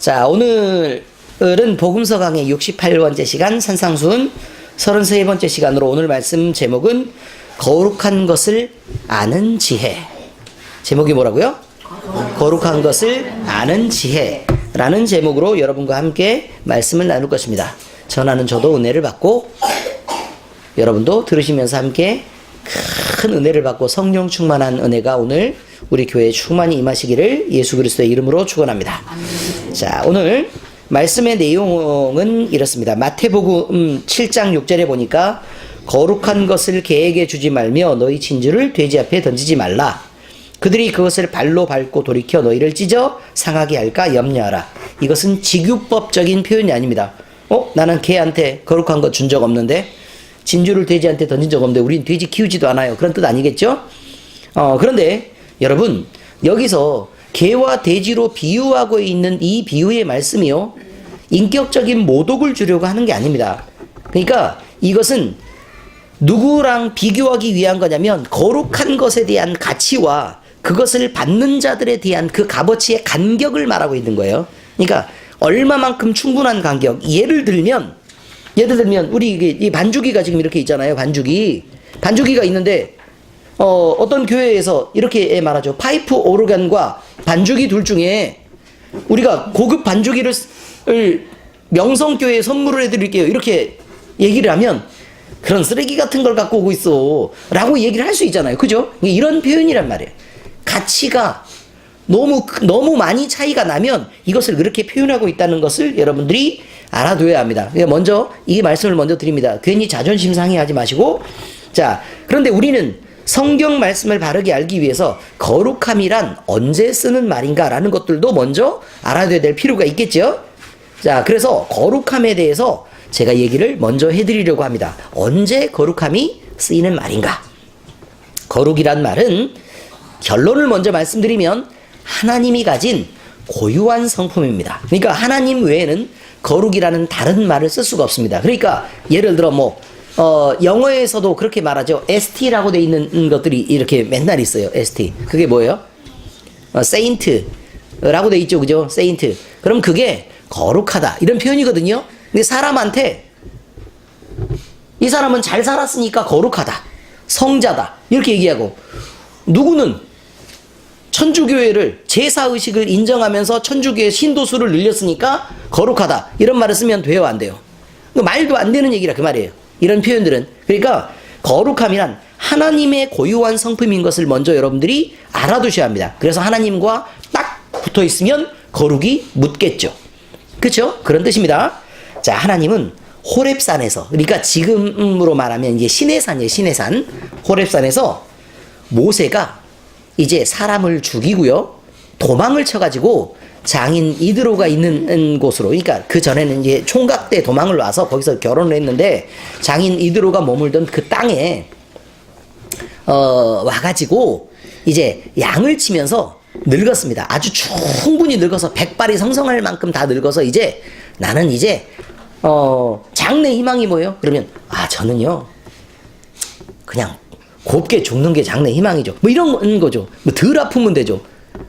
자, 오늘은 복음서 강의 68번째 시간 산상수훈 33번째 시간으로 오늘 말씀 제목은 거룩한 것을 아는 지혜. 제목이 뭐라고요? 거룩한 것을 아는 지혜라는 제목으로 여러분과 함께 말씀을 나눌 것입니다. 전하는 저도 은혜를 받고 여러분도 들으시면서 함께 큰 은혜를 받고 성령 충만한 은혜가 오늘 우리 교회에 충만히 임하시기를 예수 그리스도의 이름으로 축원합니다. 자, 오늘 말씀의 내용은 이렇습니다. 마태복음 7장 6절에 보니까 거룩한 것을 개에게 주지 말며 너희 진주를 돼지 앞에 던지지 말라. 그들이 그것을 발로 밟고 돌이켜 너희를 찢어 상하게 할까 염려하라. 이것은 직유법적인 표현이 아닙니다. 나는 개한테 거룩한 거 준 적 없는데, 진주를 돼지한테 던진 적 없는데 우린 돼지 키우지도 않아요. 그런 뜻 아니겠죠? 그런데 여러분, 여기서 개와 돼지로 비유하고 있는 이 비유의 말씀이요, 인격적인 모독을 주려고 하는 게 아닙니다. 그러니까 이것은 누구랑 비교하기 위한 거냐면 거룩한 것에 대한 가치와 그것을 받는 자들에 대한 그 값어치의 간격을 말하고 있는 거예요. 그러니까 얼마만큼 충분한 간격. 예를 들면 우리 이 반주기가 지금 이렇게 있잖아요. 반주기가 있는데 어떤 교회에서 이렇게 말하죠. 파이프 오르간과 반주기 둘 중에 우리가 고급 반주기를 명성교회에 선물을 해드릴게요, 이렇게 얘기를 하면 그런 쓰레기 같은 걸 갖고 오고 있어 라고 얘기를 할 수 있잖아요. 그죠? 이런 표현이란 말이에요. 가치가 너무 많이 차이가 나면 이것을 그렇게 표현하고 있다는 것을 여러분들이 알아둬야 합니다. 먼저 이 말씀을 먼저 드립니다. 괜히 자존심 상해하지 마시고. 자, 그런데 우리는 성경 말씀을 바르게 알기 위해서 거룩함이란 언제 쓰는 말인가라는 것들도 먼저 알아둬야 될 필요가 있겠죠. 자, 그래서 거룩함에 대해서 제가 얘기를 먼저 해드리려고 합니다. 언제 거룩함이 쓰이는 말인가? 거룩이란 말은 결론을 먼저 말씀드리면 하나님이 가진 고유한 성품입니다. 그러니까 하나님 외에는 거룩이라는 다른 말을 쓸 수가 없습니다. 그러니까 예를 들어 영어에서도 그렇게 말하죠. ST라고 돼 있는 것들이 이렇게 맨날 있어요. ST. 그게 뭐예요? 세인트라고 돼 있죠. 그죠? 세인트. 그럼 그게 거룩하다 이런 표현이거든요. 근데 사람한테 이 사람은 잘 살았으니까 거룩하다, 성자다 이렇게 얘기하고, 누구는 천주교회를 제사의식을 인정하면서 천주교회 신도수를 늘렸으니까 거룩하다 이런 말을 쓰면 돼요, 안 돼요? 말도 안 되는 얘기라 그 말이에요, 이런 표현들은. 그러니까 거룩함이란 하나님의 고유한 성품인 것을 먼저 여러분들이 알아두셔야 합니다. 그래서 하나님과 딱 붙어 있으면 거룩이 묻겠죠. 그렇죠? 그런 뜻입니다. 자, 하나님은 호렙산에서, 그러니까 지금으로 말하면 이제 시내산이에요. 시내산. 호렙산에서 모세가 이제 사람을 죽이고요, 도망을 쳐가지고 장인 이드로가 있는 곳으로, 그러니까 그 전에는 이제 총각 때 도망을 와서 거기서 결혼을 했는데 장인 이드로가 머물던 그 땅에 와가지고 이제 양을 치면서 늙었습니다. 아주 충분히 늙어서 백발이 성성할 만큼 다 늙어서 이제 나는 이제 장래 희망이 뭐예요? 그러면 저는요 그냥 곱게 죽는 게 장래 희망이죠. 이런 거죠. 덜 아프면 되죠.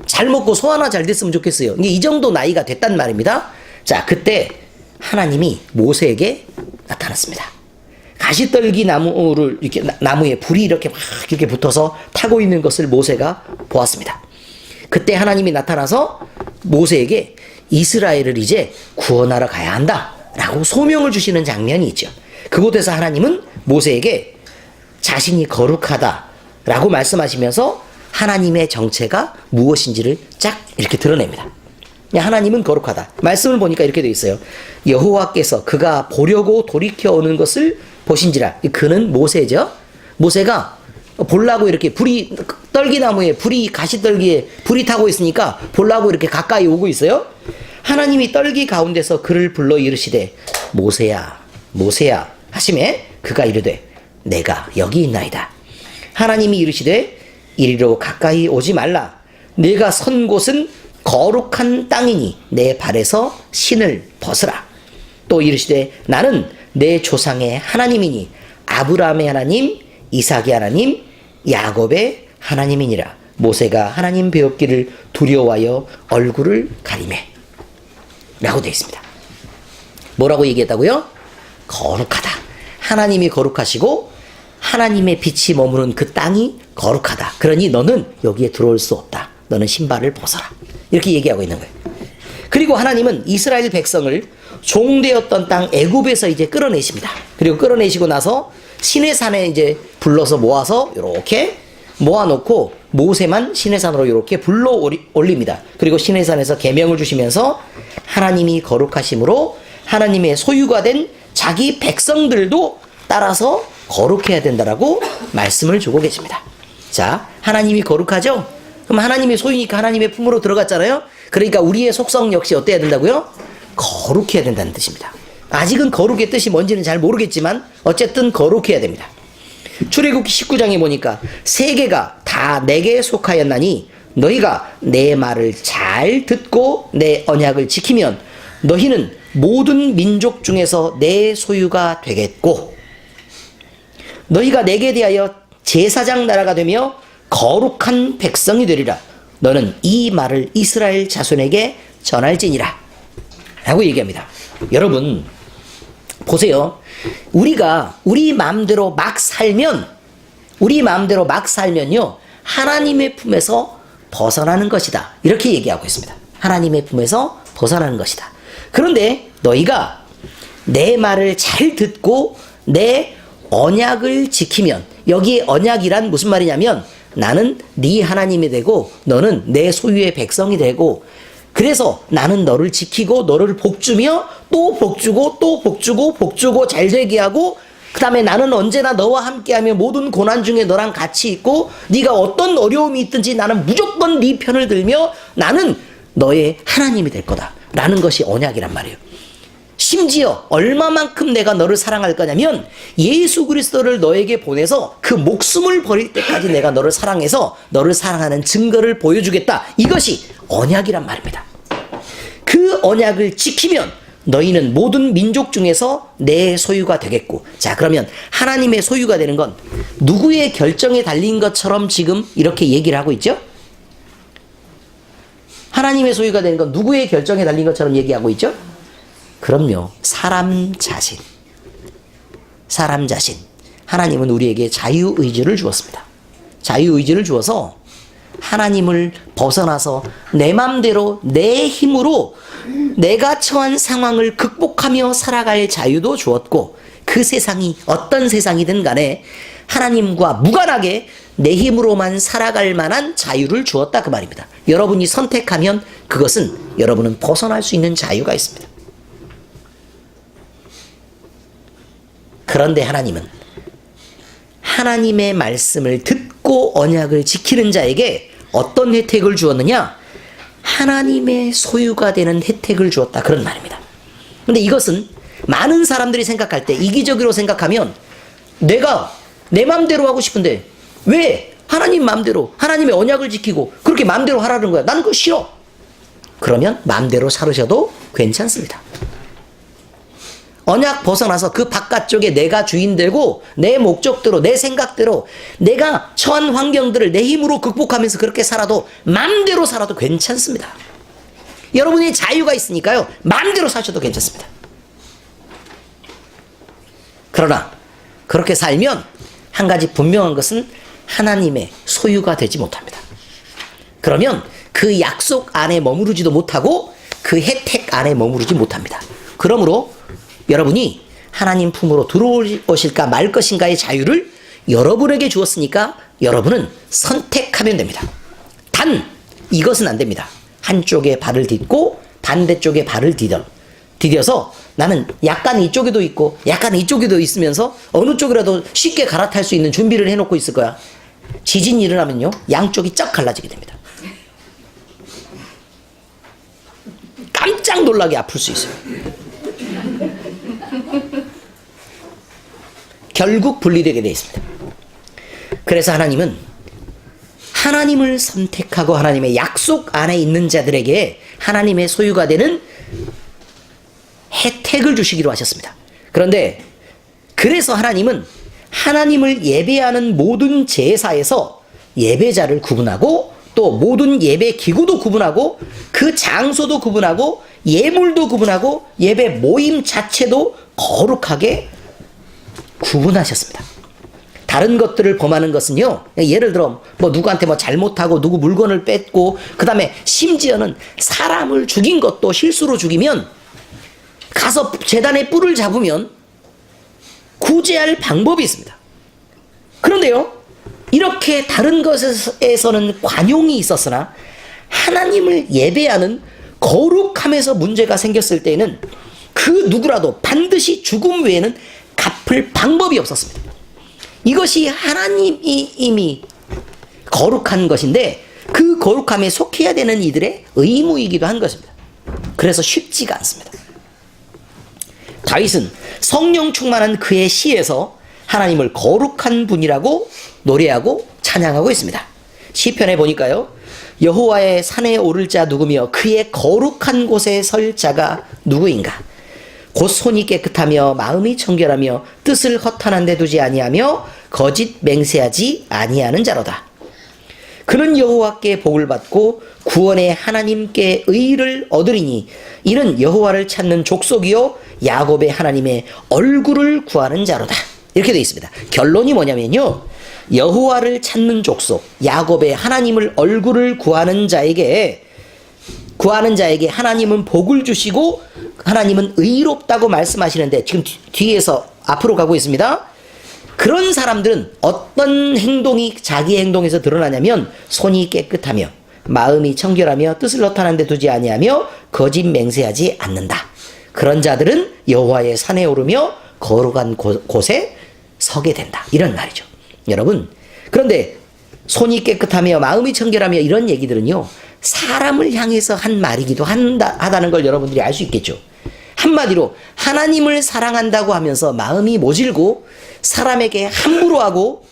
잘 먹고 소 하나 잘 됐으면 좋겠어요. 이 정도 나이가 됐단 말입니다. 자, 그때 하나님이 모세에게 나타났습니다. 가시떨기 나무를 이렇게 나무에 불이 이렇게 막 이렇게 붙어서 타고 있는 것을 모세가 보았습니다. 그때 하나님이 나타나서 모세에게 이스라엘을 이제 구원하러 가야 한다라고 소명을 주시는 장면이 있죠. 그곳에서 하나님은 모세에게 자신이 거룩하다라고 말씀하시면서 하나님의 정체가 무엇인지를 쫙 이렇게 드러냅니다. 하나님은 거룩하다. 말씀을 보니까 이렇게 되어 있어요. 여호와께서 그가 보려고 돌이켜 오는 것을 보신지라. 그는 모세죠. 모세가 보려고 이렇게 떨기나무에 가시떨기에 불이 타고 있으니까 보려고 이렇게 가까이 오고 있어요. 하나님이 떨기 가운데서 그를 불러 이르시되 모세야, 모세야 하시매 그가 이르되 내가 여기 있나이다. 하나님이 이르시되 이리로 가까이 오지 말라. 내가 선 곳은 거룩한 땅이니 내 발에서 신을 벗으라. 또 이르시되 나는 내 조상의 하나님이니 아브라함의 하나님, 이삭의 하나님, 야곱의 하나님이니라. 모세가 하나님 배웠기를 두려워하여 얼굴을 가리매. 라고 되어 있습니다. 뭐라고 얘기했다고요? 거룩하다. 하나님이 거룩하시고 하나님의 빛이 머무는 그 땅이 거룩하다. 그러니 너는 여기에 들어올 수 없다. 너는 신발을 벗어라. 이렇게 얘기하고 있는 거예요. 그리고 하나님은 이스라엘 백성을 종되었던 땅 애굽에서 이제 끌어내십니다. 그리고 끌어내시고 나서 시내산에 이제 불러서 모아서 이렇게 모아놓고 모세만 시내산으로 이렇게 불러 올립니다. 그리고 시내산에서 계명을 주시면서 하나님이 거룩하심으로 하나님의 소유가 된 자기 백성들도 따라서 거룩해야 된다라고 말씀을 주고 계십니다. 자, 하나님이 거룩하죠? 그럼 하나님의 소유니까 하나님의 품으로 들어갔잖아요? 그러니까 우리의 속성 역시 어때야 된다고요? 거룩해야 된다는 뜻입니다. 아직은 거룩의 뜻이 뭔지는 잘 모르겠지만 어쨌든 거룩해야 됩니다. 출애굽기 19장에 보니까 세계가 다 내게 속하였나니 너희가 내 말을 잘 듣고 내 언약을 지키면 너희는 모든 민족 중에서 내 소유가 되겠고 너희가 내게 대하여 제사장 나라가 되며 거룩한 백성이 되리라. 너는 이 말을 이스라엘 자손에게 전할지니라 라고 얘기합니다. 여러분 보세요. 우리가 우리 마음대로 막 살면요 하나님의 품에서 벗어나는 것이다. 이렇게 얘기하고 있습니다. 하나님의 품에서 벗어나는 것이다. 그런데 너희가 내 말을 잘 듣고 내 언약을 지키면, 여기에 언약이란 무슨 말이냐면 나는 네 하나님이 되고 너는 내 소유의 백성이 되고 그래서 나는 너를 지키고 너를 복주며 또 복주고 또 복주고 복주고 잘 되게 하고 그 다음에 나는 언제나 너와 함께하며 모든 고난 중에 너랑 같이 있고 네가 어떤 어려움이 있든지 나는 무조건 네 편을 들며 나는 너의 하나님이 될 거다 라는 것이 언약이란 말이에요. 심지어 얼마만큼 내가 너를 사랑할 거냐면 예수 그리스도를 너에게 보내서 그 목숨을 버릴 때까지 내가 너를 사랑해서 너를 사랑하는 증거를 보여주겠다. 이것이 언약이란 말입니다. 그 언약을 지키면 너희는 모든 민족 중에서 내 소유가 되겠고, 자 그러면 하나님의 소유가 되는 건 누구의 결정에 달린 것처럼 지금 이렇게 얘기를 하고 있죠? 하나님의 소유가 되는 건 누구의 결정에 달린 것처럼 얘기하고 있죠? 그럼요. 사람 자신. 하나님은 우리에게 자유의지를 주었습니다. 자유의지를 주어서 하나님을 벗어나서 내 맘대로 내 힘으로 내가 처한 상황을 극복하며 살아갈 자유도 주었고 그 세상이 어떤 세상이든 간에 하나님과 무관하게 내 힘으로만 살아갈 만한 자유를 주었다 그 말입니다. 여러분이 선택하면 그것은 여러분은 벗어날 수 있는 자유가 있습니다. 그런데 하나님은 하나님의 말씀을 듣고 언약을 지키는 자에게 어떤 혜택을 주었느냐? 하나님의 소유가 되는 혜택을 주었다 그런 말입니다. 근데 이것은 많은 사람들이 생각할 때 이기적으로 생각하면 내가 내 마음대로 하고 싶은데 왜 하나님 마음대로 하나님의 언약을 지키고 그렇게 마음대로 하라는 거야? 나는 그거 싫어. 그러면 마음대로 살으셔도 괜찮습니다. 언약 벗어나서 그 바깥쪽에 내가 주인 되고 내 목적대로 내 생각대로 내가 처한 환경들을 내 힘으로 극복하면서 그렇게 살아도 마음대로 살아도 괜찮습니다. 여러분이 자유가 있으니까요 마음대로 사셔도 괜찮습니다. 그러나 그렇게 살면 한 가지 분명한 것은 하나님의 소유가 되지 못합니다. 그러면 그 약속 안에 머무르지도 못하고 그 혜택 안에 머무르지 못합니다. 그러므로 여러분이 하나님 품으로 들어오실까 말 것인가의 자유를 여러분에게 주었으니까 여러분은 선택하면 됩니다. 단 이것은 안 됩니다. 한쪽에 발을 딛고 반대쪽에 발을 디뎌서 나는 약간 이쪽에도 있고 약간 이쪽에도 있으면서 어느 쪽이라도 쉽게 갈아탈 수 있는 준비를 해놓고 있을 거야. 지진이 일어나면요 양쪽이 쫙 갈라지게 됩니다. 깜짝 놀라게 아플 수 있어요. 결국 분리되게 되어 있습니다. 그래서 하나님은 하나님을 선택하고 하나님의 약속 안에 있는 자들에게 하나님의 소유가 되는 혜택을 주시기로 하셨습니다. 그런데 그래서 하나님은 하나님을 예배하는 모든 제사에서 예배자를 구분하고 또 모든 예배 기구도 구분하고 그 장소도 구분하고 예물도 구분하고 예배 모임 자체도 거룩하게 구분하셨습니다. 다른 것들을 범하는 것은요, 예를 들어 뭐 누구한테 뭐 잘못하고 누구 물건을 뺏고 그 다음에 심지어는 사람을 죽인 것도 실수로 죽이면 가서 제단에 뿔을 잡으면 구제할 방법이 있습니다. 그런데요, 이렇게 다른 것에서는 관용이 있었으나 하나님을 예배하는 거룩함에서 문제가 생겼을 때에는 그 누구라도 반드시 죽음 외에는 갚을 방법이 없었습니다. 이것이 하나님이 이미 거룩한 것인데 그 거룩함에 속해야 되는 이들의 의무이기도 한 것입니다. 그래서 쉽지가 않습니다. 다윗은 성령 충만한 그의 시에서 하나님을 거룩한 분이라고 노래하고 찬양하고 있습니다. 시편에 보니까요, 여호와의 산에 오를 자 누구며 그의 거룩한 곳에 설 자가 누구인가? 곧 손이 깨끗하며 마음이 청결하며 뜻을 허탄한 데 두지 아니하며 거짓 맹세하지 아니하는 자로다. 그는 여호와께 복을 받고 구원의 하나님께 의를 얻으리니 이는 여호와를 찾는 족속이요 야곱의 하나님의 얼굴을 구하는 자로다. 이렇게 되어 있습니다. 결론이 뭐냐면요, 여호와를 찾는 족속, 야곱의 하나님을 얼굴을 구하는 자에게 하나님은 복을 주시고 하나님은 의롭다고 말씀하시는데, 지금 뒤에서 앞으로 가고 있습니다. 그런 사람들은 어떤 행동이 자기 행동에서 드러나냐면 손이 깨끗하며 마음이 청결하며 뜻을 허탄한 데 두지 아니하며 거짓 맹세하지 않는다. 그런 자들은 여호와의 산에 오르며 거룩한 곳에 서게 된다. 이런 말이죠. 여러분, 그런데 손이 깨끗하며 마음이 청결하며 이런 얘기들은요, 사람을 향해서 한 말이기도 하다는 걸 여러분들이 알 수 있겠죠. 한마디로 하나님을 사랑한다고 하면서 마음이 모질고 사람에게 함부로 하고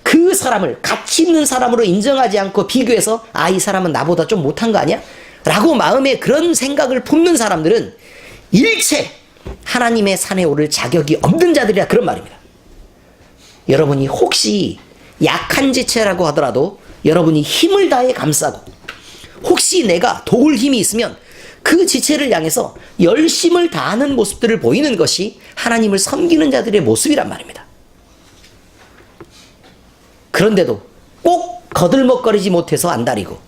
그 사람을 가치 있는 사람으로 인정하지 않고 비교해서 이 사람은 나보다 좀 못한 거 아니야? 라고 마음에 그런 생각을 품는 사람들은 일체 하나님의 산에 오를 자격이 없는 자들이라, 그런 말입니다. 여러분이 혹시 약한 지체라고 하더라도 여러분이 힘을 다해 감싸고 혹시 내가 도울 힘이 있으면 그 지체를 향해서 열심을 다하는 모습들을 보이는 것이 하나님을 섬기는 자들의 모습이란 말입니다. 그런데도 꼭 거들먹거리지 못해서 안달이고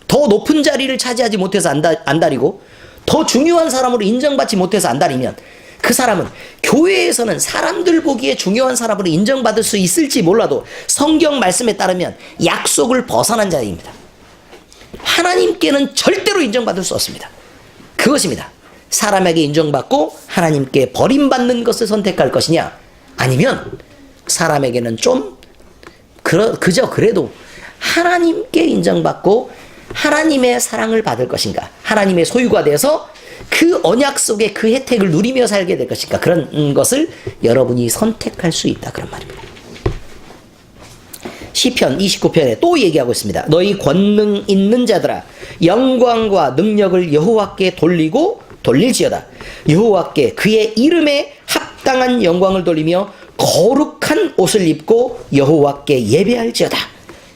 더 높은 자리를 차지하지 못해서 안달이고 더 중요한 사람으로 인정받지 못해서 안달이면 그 사람은 교회에서는 사람들 보기에 중요한 사람으로 인정받을 수 있을지 몰라도 성경 말씀에 따르면 약속을 벗어난 자입니다. 하나님께는 절대로 인정받을 수 없습니다. 그것입니다. 사람에게 인정받고 하나님께 버림받는 것을 선택할 것이냐, 아니면 사람에게는 좀 그저 그래도 하나님께 인정받고 하나님의 사랑을 받을 것인가, 하나님의 소유가 되어서 그 언약 속에 그 혜택을 누리며 살게 될 것인가, 그런 것을 여러분이 선택할 수 있다, 그런 말입니다. 시편 29편에 또 얘기하고 있습니다. 너희 권능 있는 자들아, 영광과 능력을 여호와께 돌리고 돌릴지어다. 여호와께 그의 이름에 합당한 영광을 돌리며 거룩한 옷을 입고 여호와께 예배할지어다.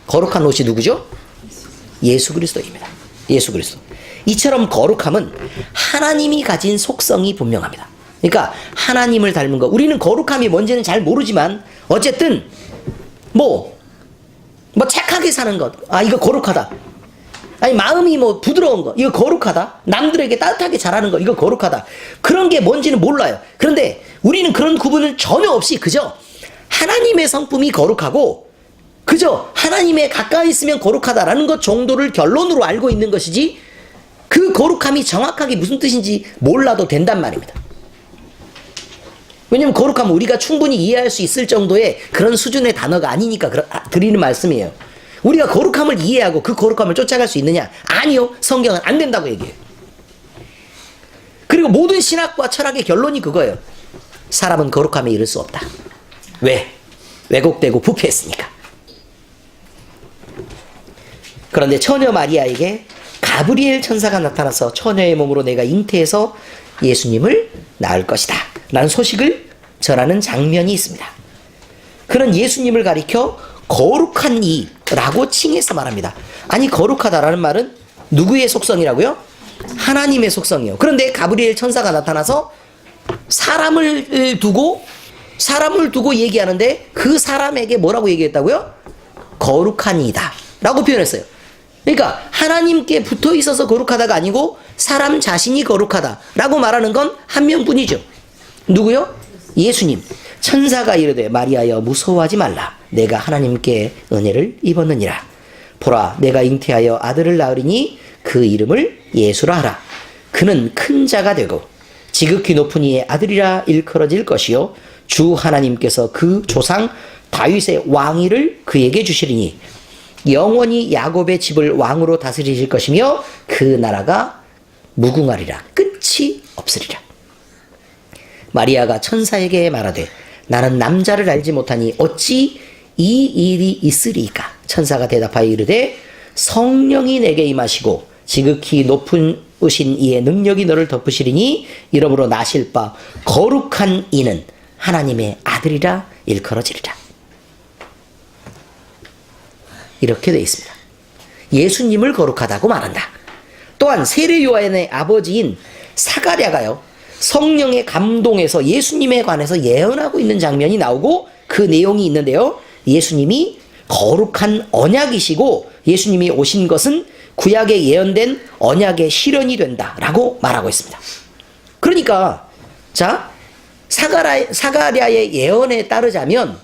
거룩한 옷이 누구죠? 예수 그리스도입니다. 예수 그리스도. 이처럼 거룩함은 하나님이 가진 속성이 분명합니다. 그러니까 하나님을 닮은 것, 우리는 거룩함이 뭔지는 잘 모르지만 어쨌든 뭐 착하게 사는 것, 이거 거룩하다. 아니 마음이 부드러운 거, 이거 거룩하다. 남들에게 따뜻하게 잘하는 거, 이거 거룩하다. 그런 게 뭔지는 몰라요. 그런데 우리는 그런 구분은 전혀 없이 그저 하나님의 성품이 거룩하고 그저 하나님에 가까이 있으면 거룩하다라는 것 정도를 결론으로 알고 있는 것이지, 그 거룩함이 정확하게 무슨 뜻인지 몰라도 된단 말입니다. 왜냐면 거룩함은 우리가 충분히 이해할 수 있을 정도의 그런 수준의 단어가 아니니까 드리는 말씀이에요. 우리가 거룩함을 이해하고 그 거룩함을 쫓아갈 수 있느냐? 아니요. 성경은 안 된다고 얘기해요. 그리고 모든 신학과 철학의 결론이 그거예요. 사람은 거룩함에 이를 수 없다. 왜? 왜곡되고 부패했으니까. 그런데 처녀 마리아에게 가브리엘 천사가 나타나서 처녀의 몸으로 내가 잉태해서 예수님을 낳을 것이다 라는 소식을 전하는 장면이 있습니다. 그는 예수님을 가리켜 거룩한 이라고 칭해서 말합니다. 아니, 거룩하다라는 말은 누구의 속성이라고요? 하나님의 속성이에요. 그런데 가브리엘 천사가 나타나서 사람을 두고 얘기하는데 그 사람에게 뭐라고 얘기했다고요? 거룩한 이다 라고 표현했어요. 그러니까 하나님께 붙어 있어서 거룩하다가 아니고 사람 자신이 거룩하다 라고 말하는 건 한 명뿐이죠. 누구요? 예수님. 천사가 이르되 마리아여 무서워하지 말라. 내가 하나님께 은혜를 입었느니라. 보라 내가 잉태하여 아들을 낳으리니 그 이름을 예수라 하라. 그는 큰 자가 되고 지극히 높은 이의 아들이라 일컬어질 것이요 주 하나님께서 그 조상 다윗의 왕위를 그에게 주시리니 영원히 야곱의 집을 왕으로 다스리실 것이며 그 나라가 무궁하리라. 끝이 없으리라. 마리아가 천사에게 말하되 나는 남자를 알지 못하니 어찌 이 일이 있으리까. 천사가 대답하여 이르되 성령이 내게 임하시고 지극히 높은 으신 이의 능력이 너를 덮으시리니 이러므로 나실 바 거룩한 이는 하나님의 아들이라 일컬어지리라. 이렇게 되어 있습니다. 예수님을 거룩하다고 말한다. 또한 세례 요한의 아버지인 사가랴가요 성령의 감동에서 예수님에 관해서 예언하고 있는 장면이 나오고 그 내용이 있는데요. 예수님이 거룩한 언약이시고 예수님이 오신 것은 구약에 예언된 언약의 실현이 된다라고 말하고 있습니다. 그러니까 자 사가랴의 예언에 따르자면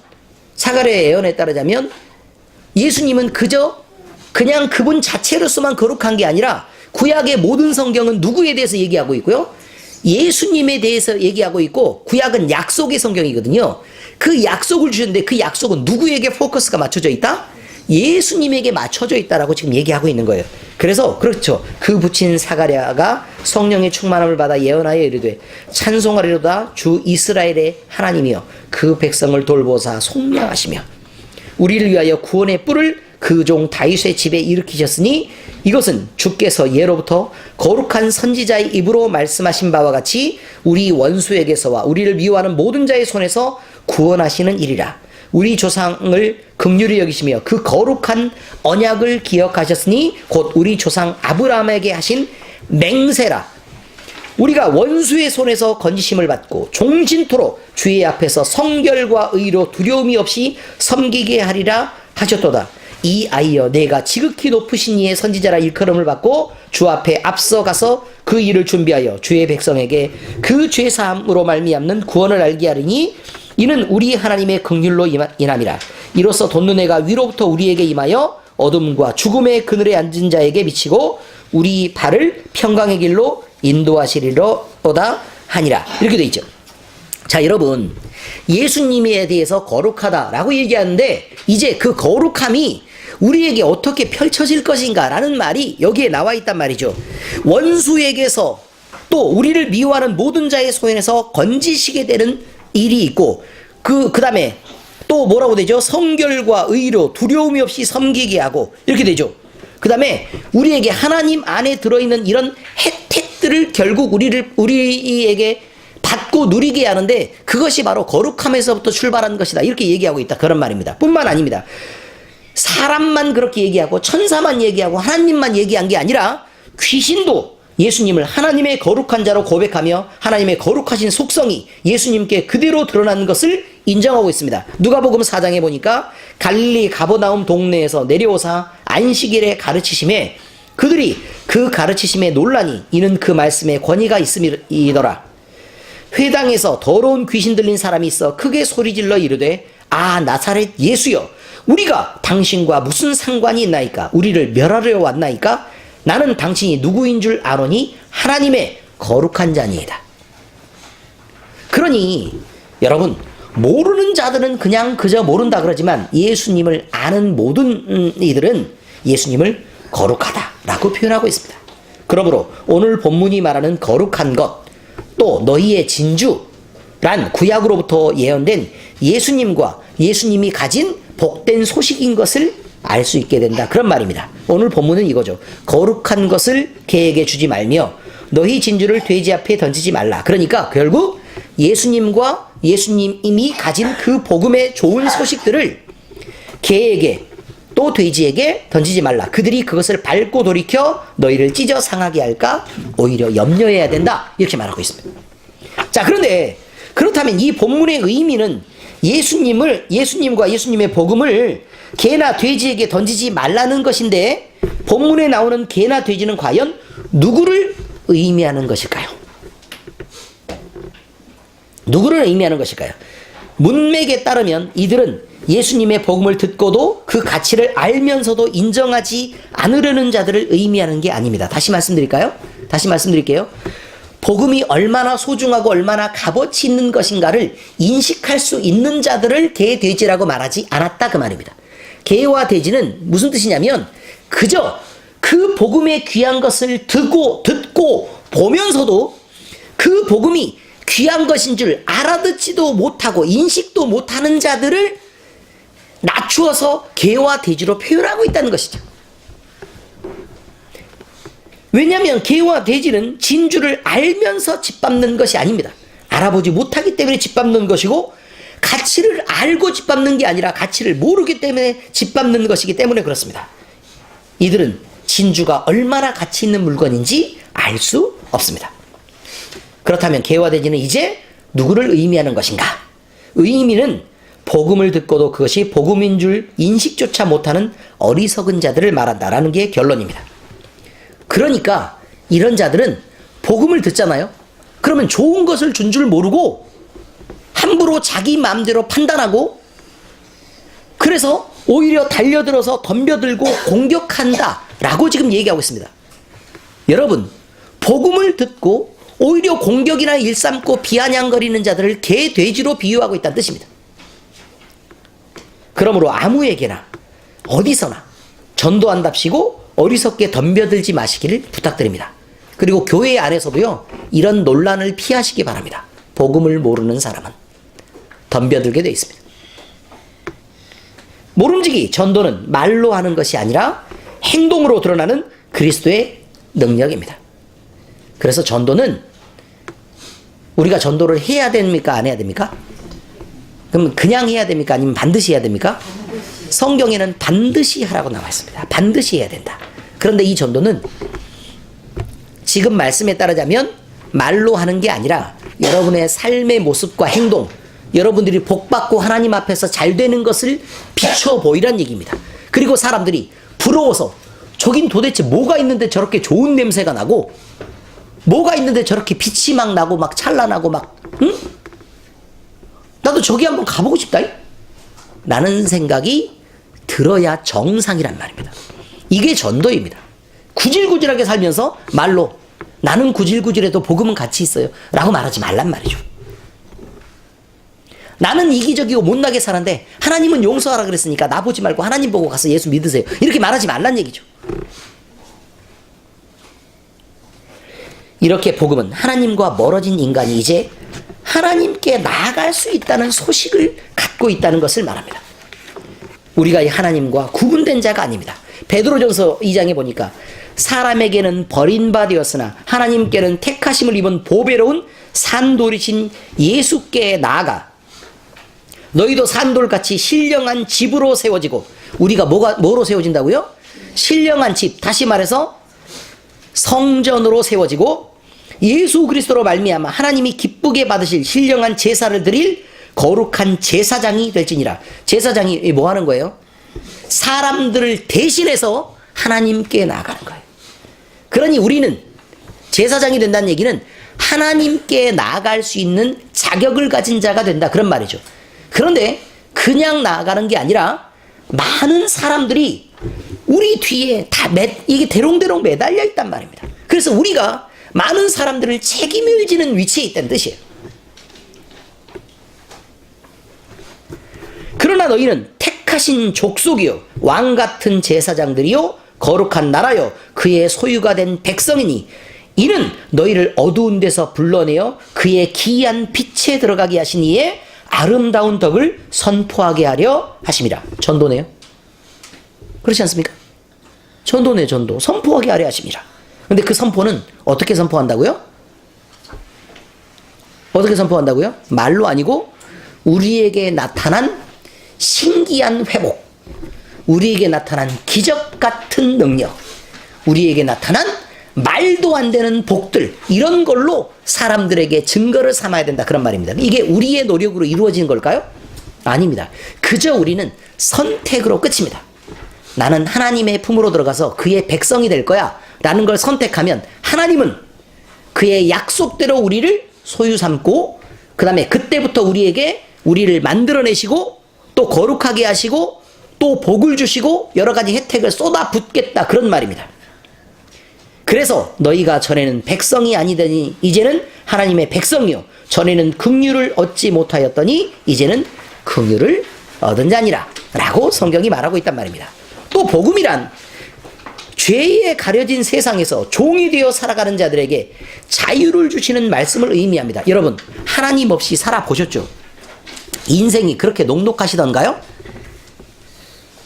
예수님은 그냥 그분 자체로서만 거룩한 게 아니라 구약의 모든 성경은 누구에 대해서 얘기하고 있고요. 예수님에 대해서 얘기하고 있고 구약은 약속의 성경이거든요. 그 약속을 주셨는데 그 약속은 누구에게 포커스가 맞춰져 있다? 예수님에게 맞춰져 있다라고 지금 얘기하고 있는 거예요. 그래서 그렇죠. 그 붙인 사가랴가 성령의 충만함을 받아 예언하여 이르되 찬송하리로다 주 이스라엘의 하나님이여 그 백성을 돌보사 속량하시며 우리를 위하여 구원의 뿔을 그 종 다윗의 집에 일으키셨으니 이것은 주께서 예로부터 거룩한 선지자의 입으로 말씀하신 바와 같이 우리 원수에게서와 우리를 미워하는 모든 자의 손에서 구원하시는 일이라. 우리 조상을 긍휼히 여기시며 그 거룩한 언약을 기억하셨으니 곧 우리 조상 아브라함에게 하신 맹세라. 우리가 원수의 손에서 건지심을 받고 종신토록 주의 앞에서 성결과 의로 두려움이 없이 섬기게 하리라 하셨도다. 이 아이여 내가 지극히 높으신 이의 선지자라 일컬음을 받고 주 앞에 앞서가서 그 일을 준비하여 주의 백성에게 그 죄사함으로 말미암는 구원을 알게 하리니 이는 우리 하나님의 긍휼로 인함이라. 이로써 돋는 해가 위로부터 우리에게 임하여 어둠과 죽음의 그늘에 앉은 자에게 비치고 우리 발을 평강의 길로 인도하시리로다 하니라. 이렇게 되어 있죠. 자 여러분 예수님에 대해서 거룩하다라고 얘기하는데 이제 그 거룩함이 우리에게 어떻게 펼쳐질 것인가 라는 말이 여기에 나와 있단 말이죠. 원수에게서 또 우리를 미워하는 모든 자의 손에서 건지시게 되는 일이 있고 그 다음에 또 뭐라고 되죠? 성결과 의로 두려움이 없이 섬기게 하고 이렇게 되죠. 그 다음에 우리에게 하나님 안에 들어있는 이런 혜택들을 결국 우리에게 받고 누리게 하는데 그것이 바로 거룩함에서부터 출발한 것이다 이렇게 얘기하고 있다 그런 말입니다. 뿐만 아닙니다. 사람만 그렇게 얘기하고 천사만 얘기하고 하나님만 얘기한 게 아니라 귀신도 예수님을 하나님의 거룩한 자로 고백하며 하나님의 거룩하신 속성이 예수님께 그대로 드러난 것을 인정하고 있습니다. 누가복음 4장에 보니까 갈릴리 가버나움 동네에서 내려오사 안식일에 가르치심에 그들이 그 가르치심에 논란이 이는 그 말씀에 권위가 있음이더라. 회당에서 더러운 귀신 들린 사람이 있어 크게 소리질러 이르되 아 나사렛 예수여 우리가 당신과 무슨 상관이 있나이까 우리를 멸하려 왔나이까 나는 당신이 누구인 줄 아노니 하나님의 거룩한 자니이다. 그러니 여러분 모르는 자들은 그냥 그저 모른다 그러지만 예수님을 아는 모든 이들은 예수님을 거룩하다라고 표현하고 있습니다. 그러므로 오늘 본문이 말하는 거룩한 것 또 너희의 진주란 구약으로부터 예언된 예수님과 예수님이 가진 복된 소식인 것을 알 수 있게 된다 그런 말입니다. 오늘 본문은 이거죠. 거룩한 것을 개에게 주지 말며 너희 진주를 돼지 앞에 던지지 말라. 그러니까 결국 예수님과 예수님이 가진 그 복음의 좋은 소식들을 개에게 또 돼지에게 던지지 말라. 그들이 그것을 밟고 돌이켜 너희를 찢어 상하게 할까 오히려 염려해야 된다. 이렇게 말하고 있습니다. 자, 그런데 그렇다면 이 본문의 의미는 예수님과 예수님의 복음을 개나 돼지에게 던지지 말라는 것인데, 본문에 나오는 개나 돼지는 과연 누구를 의미하는 것일까요? 누구를 의미하는 것일까요? 문맥에 따르면 이들은 예수님의 복음을 듣고도 그 가치를 알면서도 인정하지 않으려는 자들을 의미하는 게 아닙니다. 다시 말씀드릴게요. 복음이 얼마나 소중하고 얼마나 값어치 있는 것인가를 인식할 수 있는 자들을 개, 돼지라고 말하지 않았다, 그 말입니다. 개와 돼지는 무슨 뜻이냐면 그저 그 복음의 귀한 것을 듣고 보면서도 그 복음이 귀한 것인 줄 알아듣지도 못하고 인식도 못하는 자들을 낮추어서 개와 돼지로 표현하고 있다는 것이죠. 왜냐하면 개와 돼지는 진주를 알면서 짓밟는 것이 아닙니다. 알아보지 못하기 때문에 짓밟는 것이고, 가치를 알고 짓밟는 게 아니라 가치를 모르기 때문에 짓밟는 것이기 때문에 그렇습니다. 이들은 진주가 얼마나 가치 있는 물건인지 알 수 없습니다. 그렇다면 개와 돼지는 이제 누구를 의미하는 것인가? 의미는 복음을 듣고도 그것이 복음인 줄 인식조차 못하는 어리석은 자들을 말한다라는 게 결론입니다. 그러니까 이런 자들은 복음을 듣잖아요. 그러면 좋은 것을 준 줄 모르고 함부로 자기 마음대로 판단하고, 그래서 오히려 달려들어서 덤벼들고 공격한다라고 지금 얘기하고 있습니다. 여러분, 복음을 듣고 오히려 공격이나 일삼고 비아냥거리는 자들을 개, 돼지로 비유하고 있다는 뜻입니다. 그러므로 아무에게나 어디서나 전도한답시고 어리석게 덤벼들지 마시기를 부탁드립니다. 그리고 교회 안에서도요, 이런 논란을 피하시기 바랍니다. 복음을 모르는 사람은 덤벼들게 되어 있습니다. 모름지기 전도는 말로 하는 것이 아니라 행동으로 드러나는 그리스도의 능력입니다. 그래서 전도는 우리가 전도를 해야 됩니까? 안 해야 됩니까? 그럼 그냥 해야 됩니까? 아니면 반드시 해야 됩니까? 성경에는 반드시 하라고 나와 있습니다. 반드시 해야 된다. 그런데 이 전도는 지금 말씀에 따르자면 말로 하는 게 아니라 여러분의 삶의 모습과 행동, 여러분들이 복받고 하나님 앞에서 잘 되는 것을 비춰 보이란 얘기입니다. 그리고 사람들이 부러워서 저긴 도대체 뭐가 있는데 저렇게 좋은 냄새가 나고, 뭐가 있는데 저렇게 빛이 막 나고 막 찬란하고 막, 응? 나도 저기 한번 가보고 싶다 라는 생각이 들어야 정상이란 말입니다. 이게 전도입니다. 구질구질하게 살면서 말로 나는 구질구질해도 복음은 가치 있어요 라고 말하지 말란 말이죠. 나는 이기적이고 못나게 사는데 하나님은 용서하라 그랬으니까 나 보지 말고 하나님 보고 가서 예수 믿으세요, 이렇게 말하지 말란 얘기죠. 이렇게 복음은 하나님과 멀어진 인간이 이제 하나님께 나아갈 수 있다는 소식을 갖고 있다는 것을 말합니다. 우리가 하나님과 구분된 자가 아닙니다. 베드로전서 2장에 보니까 사람에게는 버림받았으나 하나님께는 택하심을 입은 보배로운 산돌이신 예수께 나아가 너희도 산돌같이 신령한 집으로 세워지고, 우리가 뭐로 세워진다고요? 신령한 집, 다시 말해서 성전으로 세워지고 예수 그리스도로 말미암아 하나님이 기쁘게 받으실 신령한 제사를 드릴 거룩한 제사장이 될지니라. 제사장이 뭐 하는 거예요? 사람들을 대신해서 하나님께 나아가는 거예요. 그러니 우리는 제사장이 된다는 얘기는 하나님께 나아갈 수 있는 자격을 가진 자가 된다, 그런 말이죠. 그런데 그냥 나아가는 게 아니라 많은 사람들이 우리 뒤에 다 이게 대롱대롱 매달려 있단 말입니다. 그래서 우리가 많은 사람들을 책임을 지는 위치에 있다는 뜻이에요. 그러나 너희는 택하신 족속이요 왕같은 제사장들이요 거룩한 나라요 그의 소유가 된 백성이니 이는 너희를 어두운 데서 불러내어 그의 기이한 빛에 들어가게 하신 이에 아름다운 덕을 선포하게 하려 하심이라. 전도네요. 그렇지 않습니까? 전도네, 전도. 선포하게 하려 하심이라. 근데 그 선포는 어떻게 선포한다고요? 어떻게 선포한다고요? 말로 아니고 우리에게 나타난 신기한 회복, 우리에게 나타난 기적 같은 능력, 우리에게 나타난 말도 안 되는 복들, 이런 걸로 사람들에게 증거를 삼아야 된다, 그런 말입니다. 이게 우리의 노력으로 이루어지는 걸까요? 아닙니다. 그저 우리는 선택으로 끝입니다. 나는 하나님의 품으로 들어가서 그의 백성이 될 거야 라는 걸 선택하면 하나님은 그의 약속대로 우리를 소유 삼고, 그 다음에 그때부터 우리를 만들어내시고 또 거룩하게 하시고 또 복을 주시고 여러 가지 혜택을 쏟아붓겠다, 그런 말입니다. 그래서 너희가 전에는 백성이 아니더니 이제는 하나님의 백성이요, 전에는 긍휼을 얻지 못하였더니 이제는 긍휼을 얻은 자니라 라고 성경이 말하고 있단 말입니다. 또 복음이란 죄에 가려진 세상에서 종이 되어 살아가는 자들에게 자유를 주시는 말씀을 의미합니다. 여러분, 하나님 없이 살아보셨죠? 인생이 그렇게 녹록하시던가요?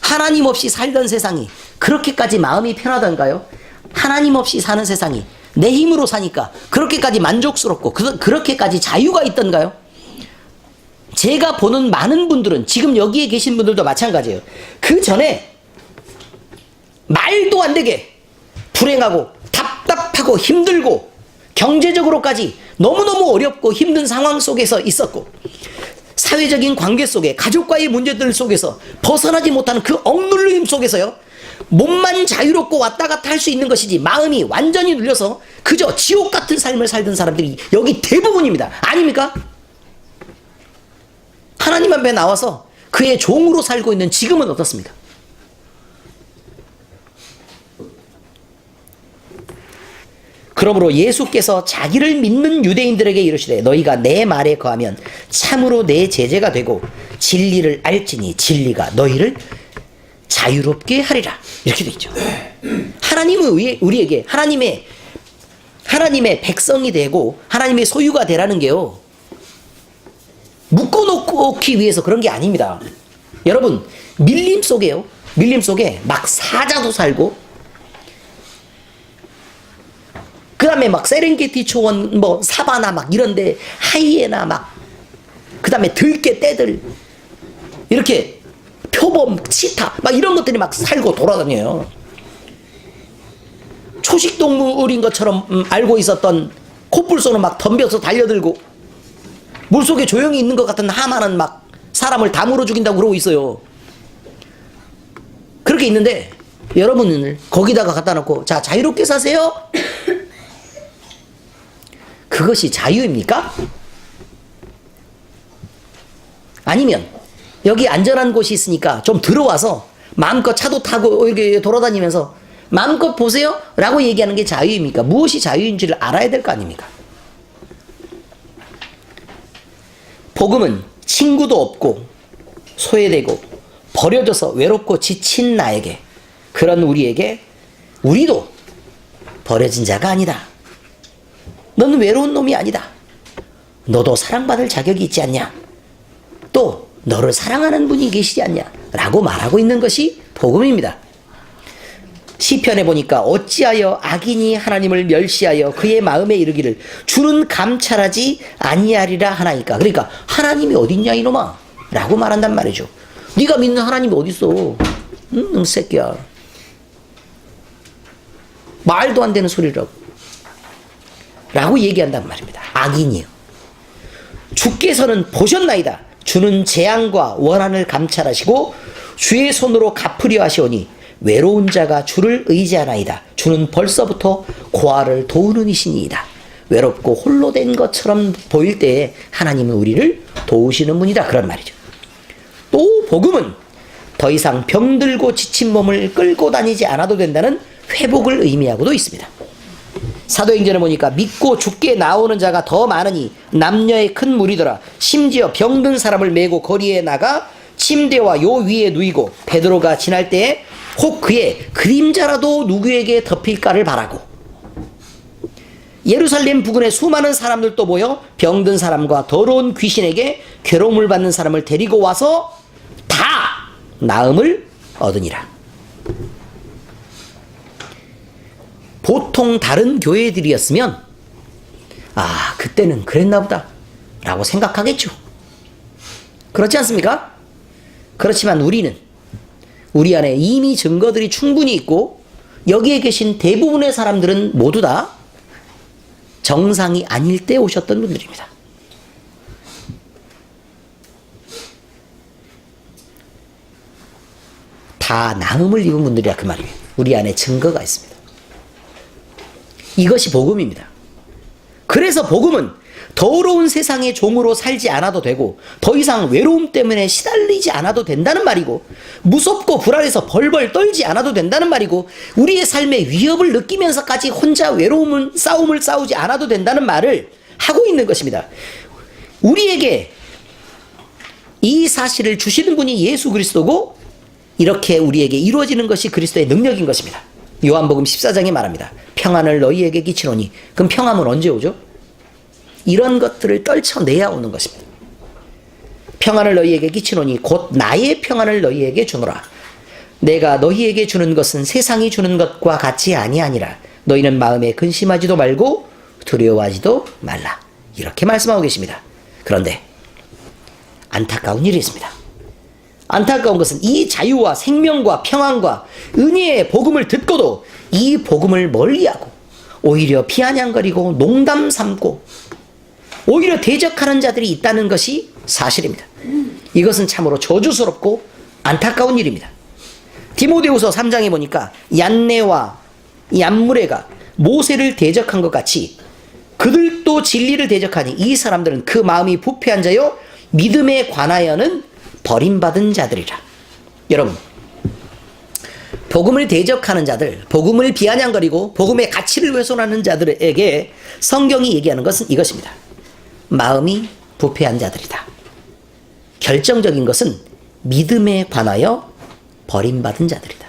하나님 없이 살던 세상이 그렇게까지 마음이 편하던가요? 하나님 없이 사는 세상이 내 힘으로 사니까 그렇게까지 만족스럽고 그렇게까지 자유가 있던가요? 제가 보는 많은 분들은, 지금 여기에 계신 분들도 마찬가지예요. 그 전에 말도 안 되게 불행하고 답답하고 힘들고 경제적으로까지 너무너무 어렵고 힘든 상황 속에서 있었고, 사회적인 관계 속에 가족과의 문제들 속에서 벗어나지 못하는 그 억눌림 속에서요, 몸만 자유롭고 왔다 갔다 할 수 있는 것이지 마음이 완전히 눌려서 그저 지옥 같은 삶을 살던 사람들이 여기 대부분입니다. 아닙니까? 하나님 앞에 나와서 그의 종으로 살고 있는 지금은 어떻습니까? 그러므로 예수께서 자기를 믿는 유대인들에게 이르시되 너희가 내 말에 거하면 참으로 내 제자가 되고 진리를 알지니 진리가 너희를 자유롭게 하리라, 이렇게 되어 있죠. 하나님은 우리에게 하나님의 백성이 되고 하나님의 소유가 되라는 게요, 묶어놓기 위해서 그런 게 아닙니다. 여러분, 밀림 속에 막 사자도 살고, 그 다음에 막 세렝게티 초원, 뭐 사바나 막 이런데 하이에나 막, 그 다음에 들개 떼들, 이렇게 표범, 치타 막 이런 것들이 막 살고 돌아다녀요. 초식동물인 것처럼 알고 있었던 코뿔소는 막 덤벼서 달려들고, 물속에 조용히 있는 것 같은 하마는 막 사람을 담으로 죽인다고 그러고 있어요. 그렇게 있는데 여러분을 거기다가 갖다 놓고 자, 자유롭게 사세요. 그것이 자유입니까? 아니면 여기 안전한 곳이 있으니까 좀 들어와서 마음껏 차도 타고 이렇게 돌아다니면서 마음껏 보세요 라고 얘기하는 게 자유입니까? 무엇이 자유인지를 알아야 될 거 아닙니까? 복음은 친구도 없고 소외되고 버려져서 외롭고 지친 나에게, 그런 우리에게 우리도 버려진 자가 아니다, 너는 외로운 놈이 아니다, 너도 사랑받을 자격이 있지 않냐, 또 너를 사랑하는 분이 계시지 않냐 라고 말하고 있는 것이 복음입니다. 시편에 보니까 어찌하여 악인이 하나님을 멸시하여 그의 마음에 이르기를 주는 감찰하지 아니하리라 하나이까. 그러니까 하나님이 어딨냐 이놈아 라고 말한단 말이죠. 네가 믿는 하나님이 어딨어, 응 새끼야, 말도 안 되는 소리라고 라고 얘기한단 말입니다. 악인이요. 주께서는 보셨나이다. 주는 재앙과 원한을 감찰하시고 주의 손으로 갚으려 하시오니 외로운 자가 주를 의지하나이다. 주는 벌써부터 고아를 도우는 이시니이다. 외롭고 홀로 된 것처럼 보일 때에 하나님은 우리를 도우시는 분이다, 그런 말이죠. 또 복음은 더 이상 병들고 지친 몸을 끌고 다니지 않아도 된다는 회복을 의미하고도 있습니다. 사도행전에 보니까 믿고 죽게 나오는 자가 더 많으니 남녀의 큰 무리더라. 심지어 병든 사람을 메고 거리에 나가 침대와 요 위에 누이고 베드로가 지날 때에 혹 그의 그림자라도 누구에게 덮일까를 바라고, 예루살렘 부근에 수많은 사람들도 모여 병든 사람과 더러운 귀신에게 괴로움을 받는 사람을 데리고 와서 다 나음을 얻으니라. 보통 다른 교회들이었으면 아, 그때는 그랬나 보다 라고 생각하겠죠. 그렇지 않습니까? 그렇지만 우리 안에 이미 증거들이 충분히 있고 여기에 계신 대부분의 사람들은 모두 다 정상이 아닐 때 오셨던 분들입니다. 다 나음을 입은 분들이야 그 말이에요. 우리 안에 증거가 있습니다. 이것이 복음입니다. 그래서 복음은 더러운 세상의 종으로 살지 않아도 되고 더 이상 외로움 때문에 시달리지 않아도 된다는 말이고 무섭고 불안해서 벌벌 떨지 않아도 된다는 말이고 우리의 삶에 위협을 느끼면서까지 혼자 싸움을 싸우지 않아도 된다는 말을 하고 있는 것입니다. 우리에게 이 사실을 주시는 분이 예수 그리스도고 이렇게 우리에게 이루어지는 것이 그리스도의 능력인 것입니다. 요한복음 14장에 말합니다. 평안을 너희에게 끼치노니. 그럼 평안은 언제 오죠? 이런 것들을 떨쳐내야 오는 것입니다. 평안을 너희에게 끼치노니 곧 나의 평안을 너희에게 주노라. 내가 너희에게 주는 것은 세상이 주는 것과 같이 아니하니라. 너희는 마음에 근심하지도 말고 두려워하지도 말라. 이렇게 말씀하고 계십니다. 그런데 안타까운 일이 있습니다. 안타까운 것은 이 자유와 생명과 평안과 은혜의 복음을 듣고도 이 복음을 멀리하고 오히려 비아냥거리고 농담 삼고 오히려 대적하는 자들이 있다는 것이 사실입니다. 이것은 참으로 저주스럽고 안타까운 일입니다. 디모데후서 3장에 보니까 얀네와 얀무레가 모세를 대적한 것 같이 그들도 진리를 대적하니 이 사람들은 그 마음이 부패한 자요 믿음에 관하여는 버림받은 자들이라. 여러분, 복음을 대적하는 자들, 복음을 비아냥거리고 복음의 가치를 훼손하는 자들에게 성경이 얘기하는 것은 이것입니다. 마음이 부패한 자들이다. 결정적인 것은 믿음에 관하여 버림받은 자들이다.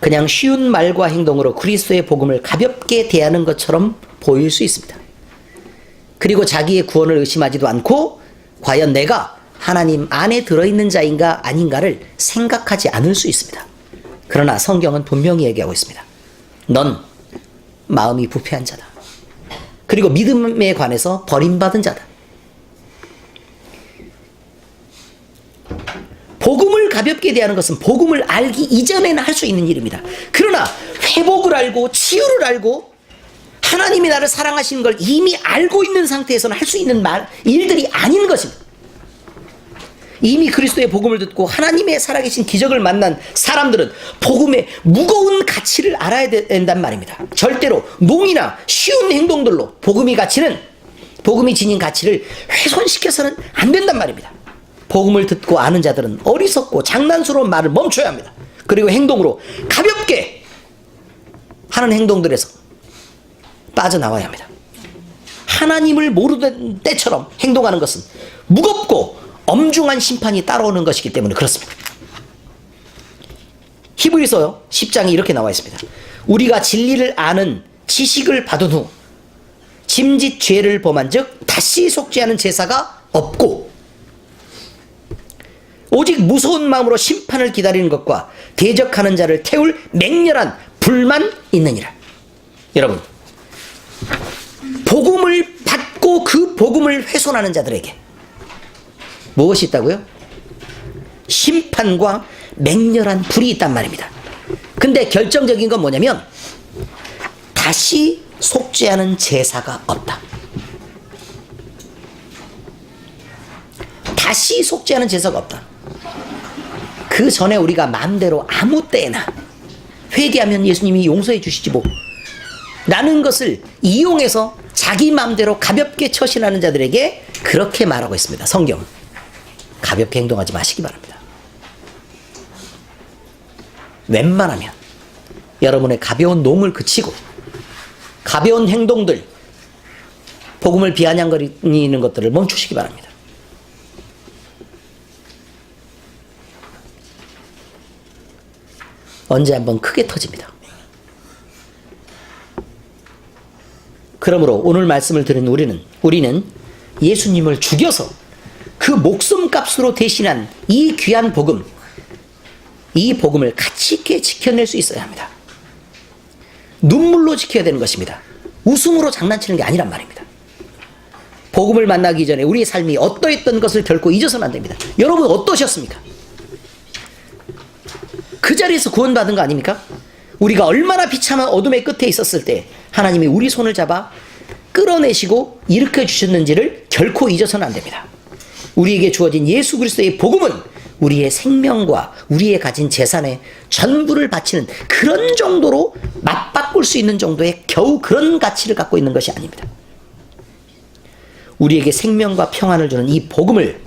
그냥 쉬운 말과 행동으로 그리스도의 복음을 가볍게 대하는 것처럼 보일 수 있습니다. 그리고 자기의 구원을 의심하지도 않고 과연 내가 하나님 안에 들어있는 자인가 아닌가를 생각하지 않을 수 있습니다. 그러나 성경은 분명히 얘기하고 있습니다. 넌 마음이 부패한 자다. 그리고 믿음에 관해서 버림받은 자다. 복음을 가볍게 대하는 것은 복음을 알기 이전에는 할 수 있는 일입니다. 그러나 회복을 알고 치유를 알고 하나님이 나를 사랑하시는 걸 이미 알고 있는 상태에서는 할 수 있는 일들이 아닌 것입니다. 이미 그리스도의 복음을 듣고 하나님의 살아계신 기적을 만난 사람들은 복음의 무거운 가치를 알아야 된단 말입니다. 절대로 농이나 쉬운 행동들로 복음이 지닌 가치를 훼손시켜서는 안 된단 말입니다. 복음을 듣고 아는 자들은 어리석고 장난스러운 말을 멈춰야 합니다. 그리고 행동으로 가볍게 하는 행동들에서 빠져나와야 합니다. 하나님을 모르던 때처럼 행동하는 것은 무겁고 엄중한 심판이 따라오는 것이기 때문에 그렇습니다. 히브리서 10장에 이렇게 나와 있습니다. 우리가 진리를 아는 지식을 받은 후 짐짓 죄를 범한 즉 다시 속지 않은 제사가 없고 오직 무서운 마음으로 심판을 기다리는 것과 대적하는 자를 태울 맹렬한 불만 있느니라. 여러분, 복음을 받고 그 복음을 훼손하는 자들에게 무엇이 있다고요? 심판과 맹렬한 불이 있단 말입니다. 근데 결정적인 건 뭐냐면 다시 속지 않은 제사가 없다. 다시 속지 않은 제사가 없다. 그 전에 우리가 마음대로 아무 때나 회개하면 예수님이 용서해 주시지 뭐 라는 것을 이용해서 자기 마음대로 가볍게 처신하는 자들에게 그렇게 말하고 있습니다. 성경은. 가볍게 행동하지 마시기 바랍니다. 웬만하면 여러분의 가벼운 농을 그치고 가벼운 행동들, 복음을 비아냥거리는 것들을 멈추시기 바랍니다. 언제 한번 크게 터집니다. 그러므로 오늘 말씀을 들은 우리는 예수님을 죽여서 그 목숨값으로 대신한 이 귀한 복음, 이 복음을 가치 있게 지켜낼 수 있어야 합니다. 눈물로 지켜야 되는 것입니다. 웃음으로 장난치는 게 아니란 말입니다. 복음을 만나기 전에 우리의 삶이 어떠했던 것을 결코 잊어서는 안 됩니다. 여러분 어떠셨습니까? 그 자리에서 구원받은 거 아닙니까? 우리가 얼마나 비참한 어둠의 끝에 있었을 때 하나님이 우리 손을 잡아 끌어내시고 일으켜 주셨는지를 결코 잊어서는 안 됩니다. 우리에게 주어진 예수 그리스도의 복음은 우리의 생명과 우리의 가진 재산에 전부를 바치는 그런 정도로 맞바꿀 수 있는 정도의 겨우 그런 가치를 갖고 있는 것이 아닙니다. 우리에게 생명과 평안을 주는 이 복음을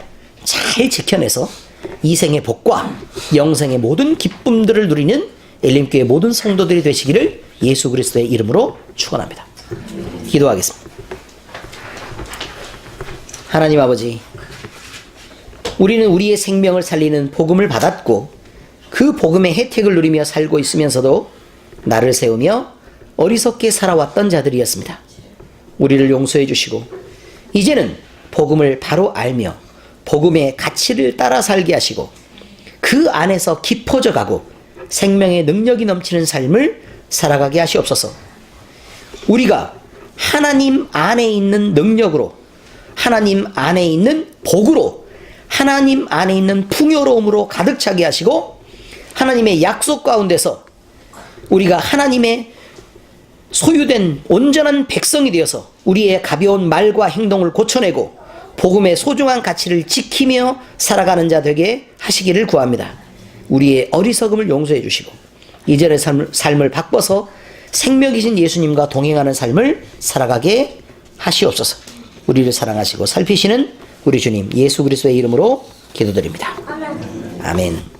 잘 지켜내서 이생의 복과 영생의 모든 기쁨들을 누리는 엘림교회 모든 성도들이 되시기를 예수 그리스도의 이름으로 축원합니다. 기도하겠습니다. 하나님 아버지, 우리는 우리의 생명을 살리는 복음을 받았고 그 복음의 혜택을 누리며 살고 있으면서도 나를 세우며 어리석게 살아왔던 자들이었습니다. 우리를 용서해 주시고 이제는 복음을 바로 알며 복음의 가치를 따라 살게 하시고 그 안에서 깊어져 가고 생명의 능력이 넘치는 삶을 살아가게 하시옵소서. 우리가 하나님 안에 있는 능력으로, 하나님 안에 있는 복으로, 하나님 안에 있는 풍요로움으로 가득 차게 하시고 하나님의 약속 가운데서 우리가 하나님의 소유된 온전한 백성이 되어서 우리의 가벼운 말과 행동을 고쳐내고 복음의 소중한 가치를 지키며 살아가는 자 되게 하시기를 구합니다. 우리의 어리석음을 용서해 주시고 이전의 삶을 바꿔서 생명이신 예수님과 동행하는 삶을 살아가게 하시옵소서. 우리를 사랑하시고 살피시는 우리 주님 예수 그리스도의 이름으로 기도드립니다. 아멘.